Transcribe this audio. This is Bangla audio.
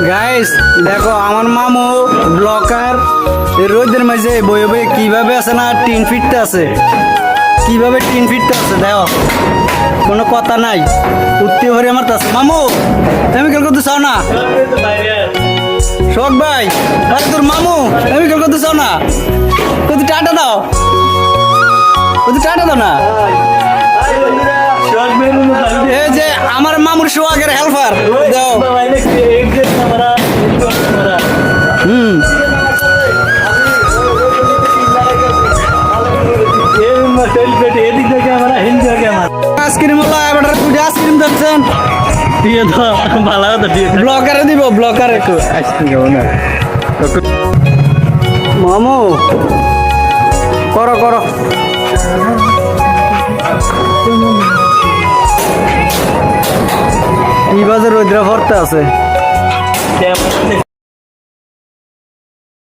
গাইস দেখো আমার মামু ব্লকার রোদের মাঝে বয়ে বয়ে কিভাবে আছে না টিন ফিটতে আছে, কিভাবে টিন ফিটতে আছে দেখো, কোনো কথা নাই, উঠতে ভরে আমার আছে। মামু তুমি কেন করতে চাও না? শোক ভাই আরে তোর মামু তুমি কেন করতে চাও না? কত টাটা দাও, কত টাটা দাও না। এই যে আমার মামুর সোহাগের হেল্পার দাও। আইসক্রিম আইসক্রিম দিচ্ছেন ব্লকারে দিব, ব্লকারে মামু করো করো। কি বাজে রৌদ্র ভরতে আছে।